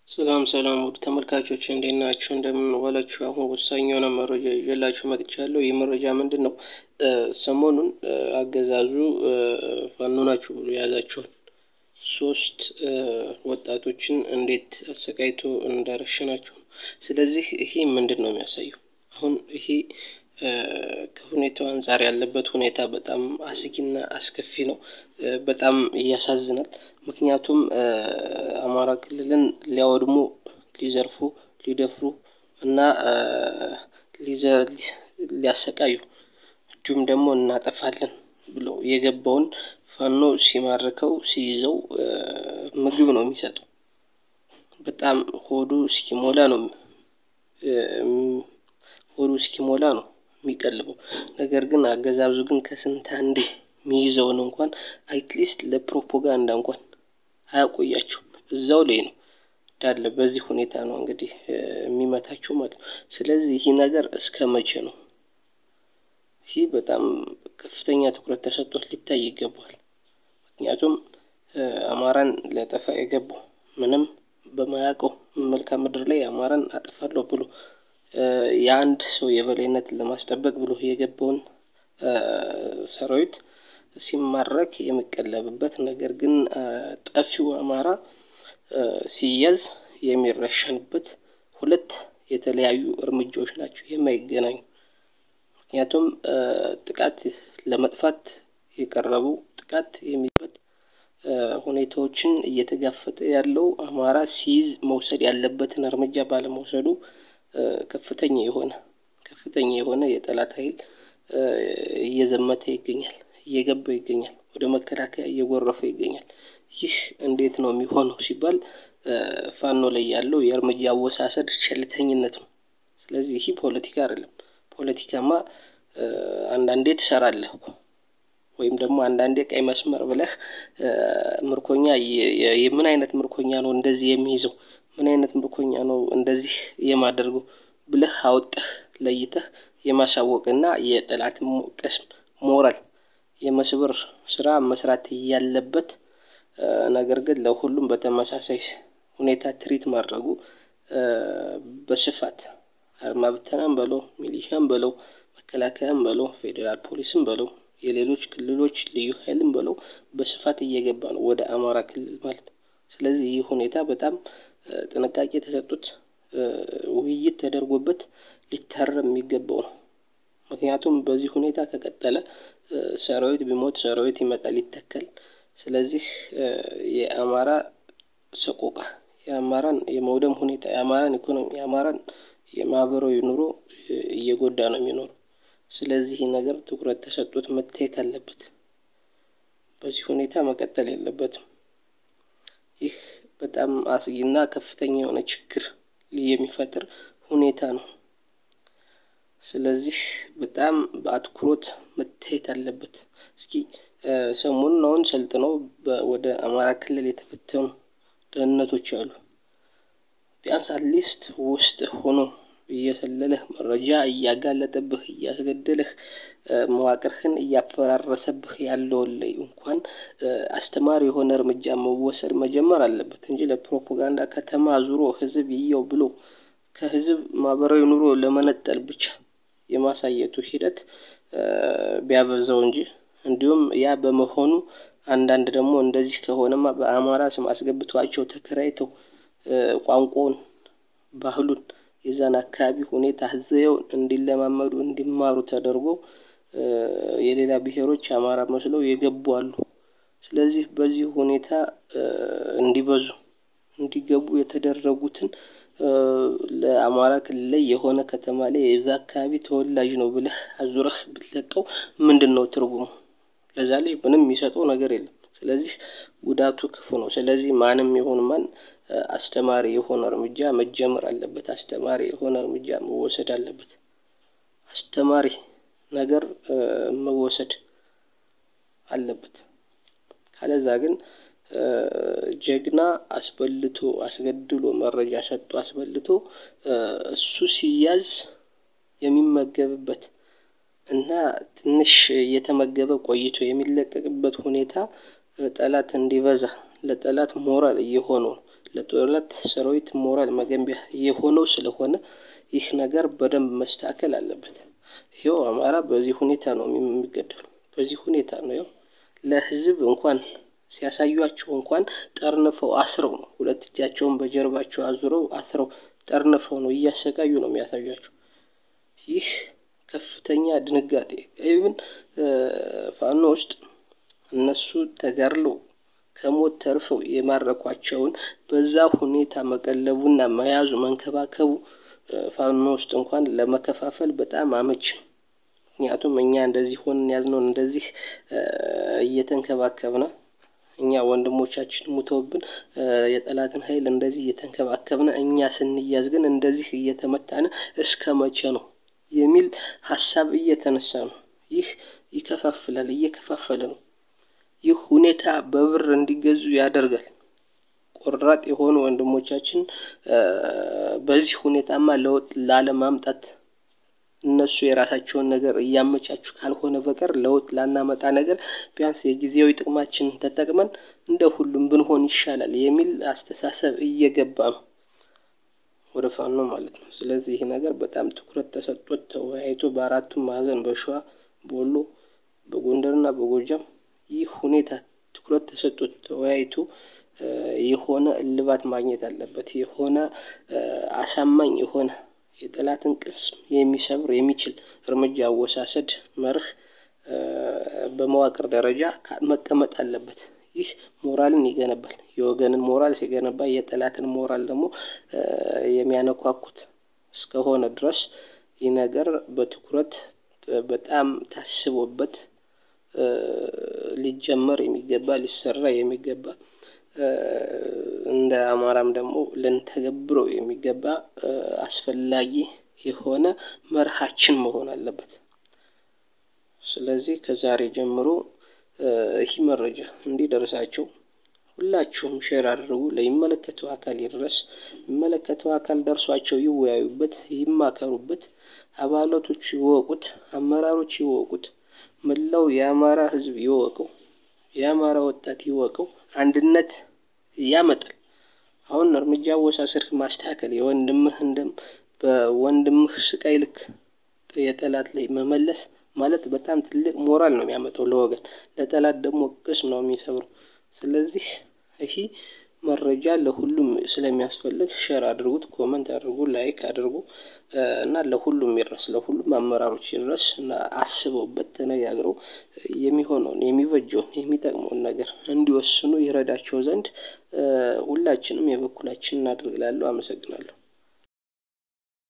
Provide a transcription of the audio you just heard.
ሰላም ሰላም ውድ ተመልካቾች እንዴት ናችሁ? እንደምን ዋላችሁ? አሁን ወሳኝ የሆነ መረጃ ይዤላችሁ መጥቻለሁ። ይህ መረጃ ምንድነው? ሰሞኑን አገዛዙ ፋኖ ናችሁ ብሎ የያዛቸውን ሶስት ወጣቶችን እንዴት አሰቃይቶ እንዳረሸናቸው። ስለዚህ ይሄ ምንድነው የሚያሳየው? አሁን ይሄ ከሁኔታው አንፃር ያለበት ሁኔታ በጣም አስጊና አስከፊ ነው። በጣም ያሳዝናል። ምክንያቱም አማራ ክልልን ሊያወድሙ፣ ሊዘርፉ፣ ሊደፍሩ እና ሊያሰቃዩ እንዲሁም ደግሞ እናጠፋለን ብሎ የገባውን ፋኖ ሲማርከው ሲይዘው ምግብ ነው የሚሰጠው። በጣም ሆዱ እስኪሞላ ነው የሚቀልበው። ነገር ግን አገዛዙ ግን ከስንት አንዴ የሚይዘውን እንኳን አትሊስት ለፕሮፓጋንዳ እንኳን አያቆያቸውም። እዛው ላይ ነው እንዳለ በዚህ ሁኔታ ነው እንግዲህ የሚመታቸው ማለት ነው። ስለዚህ ይህ ነገር እስከ መቼ ነው? ይህ በጣም ከፍተኛ ትኩረት ተሰጥቶት ሊታይ ይገባል። ምክንያቱም አማራን ሊያጠፋ የገባው ምንም በማያውቀው መልክዓ ምድር ላይ አማራን አጠፋለሁ ብሎ የአንድ ሰው የበላይነትን ለማስጠበቅ ብሎ የገባውን ሰራዊት ሲማረክ የሚቀለብበት፣ ነገር ግን ጠፊው አማራ ሲያዝ የሚረሸንበት ሁለት የተለያዩ እርምጃዎች ናቸው የማይገናኙ። ምክንያቱም ጥቃት ለመጥፋት የቀረቡ ጥቃት የሚበት ሁኔታዎችን እየተጋፈጠ ያለው አማራ ሲይዝ መውሰድ ያለበትን እርምጃ ባለመውሰዱ ከፍተኛ የሆነ የጠላት ኃይል እየዘመተ ይገኛል፣ እየገባ ይገኛል፣ ወደ መከላከያ እየጎረፈ ይገኛል። ይህ እንዴት ነው የሚሆነው ሲባል ፋኖ ላይ ያለው የእርምጃ አወሳሰድ ቸልተኝነት ነው። ስለዚህ ይህ ፖለቲካ አይደለም። ፖለቲካማ አንዳንዴ ትሰራለህ ወይም ደግሞ አንዳንዴ ቀይ መስመር ብለህ ምርኮኛ የምን አይነት ምርኮኛ ነው እንደዚህ የሚይዘው፣ ምን አይነት ምርኮኛ ነው እንደዚህ የማደርገው ብለህ አውጥተህ ለይተህ የማሳወቅና የጠላትን ቅስም ሞራል የመስበር ስራ መስራት ያለበት፣ ነገር ግን ለሁሉም በተመሳሳይ ሁኔታ ትሪት ማድረጉ በስፋት አድማ ብተናም በለው፣ ሚሊሻም በለው፣ መከላከያም በለው፣ ፌዴራል ፖሊስም በለው፣ የሌሎች ክልሎች ልዩ ኃይልም በለው በስፋት እየገባ ነው ወደ አማራ ክልል ማለት ነው። ስለዚህ ይህ ሁኔታ በጣም ጥንቃቄ ተሰጥቶት ውይይት ተደርጎበት ሊታረም የሚገባው ነው። ምክንያቱም በዚህ ሁኔታ ከቀጠለ ሰራዊት ቢሞት ሰራዊት ይመጣል ይተካል። ስለዚህ የአማራ ሰቆቃ፣ የአማራን የመውደም ሁኔታ፣ የአማራን ኢኮኖሚ፣ የአማራን የማህበራዊ ኑሮ እየጎዳ ነው የሚኖረው። ስለዚህ ነገር ትኩረት ተሰጥቶት መታየት አለበት። በዚህ ሁኔታ መቀጠል የለበትም። ይህ በጣም አስጊና ከፍተኛ የሆነ ችግር የሚፈጥር ሁኔታ ነው። ስለዚህ በጣም በአትኩሮት መታየት አለበት። እስኪ ሰሞኑን አሁን ሰልጥነው ወደ አማራ ክልል የተፈተኑ ደህንነቶች አሉ። ቢያንስ አትሊስት ውስጥ ሆኖ እየሰለለህ መረጃ እያጋለጠብህ እያስገደለህ መዋቅርህን እያፈራረሰብህ ያለውን ላይ እንኳን አስተማሪ የሆነ እርምጃ መወሰድ መጀመር አለበት እንጂ ለፕሮፓጋንዳ ከተማ ዙሮ ህዝብ ይየው ብሎ ከህዝብ ማህበራዊ ኑሮ ለመነጠል ብቻ የማሳየቱ ሂደት ቢያበዛው እንጂ። እንዲሁም ያ በመሆኑ አንዳንድ ደግሞ እንደዚህ ከሆነማ በአማራ ስም አስገብቷቸው ተከራይተው ቋንቋውን፣ ባህሉን፣ የዛን አካባቢ ሁኔታ ህዝቡን እንዲለማመዱ እንዲማሩ ተደርጎ የሌላ ብሔሮች አማራ መስለው የገቡ አሉ። ስለዚህ በዚህ ሁኔታ እንዲገቡ የተደረጉትን ለአማራ ክልል ላይ የሆነ ከተማ ላይ የዛ አካባቢ ተወላጅ ነው ብለህ አዙረህ ብትለቀው ምንድነው ትርጉሙ? ለዛ ላይ ምንም የሚሰጠው ነገር የለም። ስለዚህ ጉዳቱ ክፉ ነው። ስለዚህ ማንም ይሁን ማን አስተማሪ የሆነ እርምጃ መጀመር አለበት። አስተማሪ የሆነ እርምጃ መወሰድ አለበት። አስተማሪ ነገር መወሰድ አለበት። ካለዛ ግን ጀግና አስበልቶ አስገድሎ መረጃ ሰጥቶ አስበልቶ እሱ ሲያዝ የሚመገብበት እና ትንሽ እየተመገበ ቆይቶ የሚለቀቅበት ሁኔታ ጠላት እንዲበዛ ለጠላት ሞራል እየሆኑ ለጠላት ሰራዊት ሞራል መገንቢያ የሆነው ስለሆነ ይህ ነገር በደንብ መስተካከል አለበት። ይሄው አማራ በዚህ ሁኔታ ነው የሚገደለው። በዚህ ሁኔታ ነው ለህዝብ እንኳን ሲያሳዩአቸው እንኳን ጠርንፈው አስረው ነው ሁለት እጃቸውን በጀርባቸው አዙረው አስረው ጠርንፈው ነው እያሰቃዩ ነው የሚያሳዩአቸው። ይህ ከፍተኛ ድንጋጤ ኢቭን ፋኖ ውስጥ እነሱ ተጋርለው ከሞት ተርፈው የማረኳቸውን በዛ ሁኔታ መቀለቡና መያዙ መንከባከቡ ፋኖ ውስጥ እንኳን ለመከፋፈል በጣም አመች። ምክንያቱም እኛ እንደዚህ ሆነን ያዝነው እንደዚህ እየተንከባከብን እኛ ወንድሞቻችን ሙተውብን የጠላትን ኃይል እንደዚህ እየተንከባከብን እኛ ስንያዝ ግን እንደዚህ እየተመታን እስከ መቼ ነው የሚል ሐሳብ እየተነሳ ነው። ይህ ይከፋፍላል፣ እየከፋፈለ ነው። ይህ ሁኔታ በብር እንዲገዙ ያደርጋል። ቆራጥ የሆኑ ወንድሞቻችን በዚህ ሁኔታማ ለውጥ ላለማምጣት እነሱ የራሳቸውን ነገር እያመቻቹ ካልሆነ በቀር ለውጥ ላናመጣ ነገር ቢያንስ የጊዜያዊ ጥቅማችን ተጠቅመን እንደ ሁሉም ብንሆን ይሻላል የሚል አስተሳሰብ እየገባ ነው ወደ ፋኖ ማለት ነው። ስለዚህ ይሄ ነገር በጣም ትኩረት ተሰጥቶት ተወያይቶ በአራቱም ማዕዘን በሸዋ፣ በወሎ፣ በጎንደርና በጎጃም ይህ ሁኔታ ትኩረት ተሰጥቶት ተወያይቶ የሆነ እልባት ማግኘት አለበት። የሆነ አሳማኝ የሆነ የጠላትን ቅስም የሚሰብር የሚችል እርምጃ አወሳሰድ መርህ በመዋቅር ደረጃ መቀመጥ አለበት። ይህ ሞራልን ይገነባል። የወገንን ሞራል ሲገነባ የጠላትን ሞራል ደግሞ የሚያነኳኩት እስከሆነ ድረስ ይህ ነገር በትኩረት በጣም ታስቦበት ሊጀመር የሚገባ ሊሰራ የሚገባ እንደ አማራም ደግሞ ልንተገብረው የሚገባ አስፈላጊ የሆነ መርሃችን መሆን አለበት። ስለዚህ ከዛሬ ጀምሮ ይህ መረጃ እንዲደርሳቸው ሁላችሁም ሼር አድርጉ። ለሚመለከተው አካል ይድረስ። የሚመለከተው አካል ደርሷቸው ይወያዩበት፣ ይማከሩበት፣ አባላቶች ይወቁት፣ አመራሮች ይወቁት፣ መላው የአማራ ህዝብ ይወቀው፣ የአማራ ወጣት ይወቀው። አንድነት ያመጣል። አሁን እርምጃ አወሳሰድ ማስተካከል የወንድምህ እንደም በወንድምህ ስቃይ ልክ የጠላት ላይ መመለስ ማለት በጣም ትልቅ ሞራል ነው የሚያመጣው ለወገን፣ ለጠላት ደግሞ ቅስም ነው የሚሰብረው። ስለዚህ ይሄ መረጃ ለሁሉም ስለሚያስፈልግ ሼር አድርጉት፣ ኮሜንት አድርጉ፣ ላይክ አድርጉ እና ለሁሉም ይድረስ፣ ለሁሉም አመራሮች ይድረስ እና አስበውበት ተነጋግረው የሚሆነውን የሚበጀውን የሚጠቅመውን ነገር እንዲወስኑ ይረዳቸው ዘንድ ሁላችንም የበኩላችንን እናድርግ እላለሁ። አመሰግናለሁ።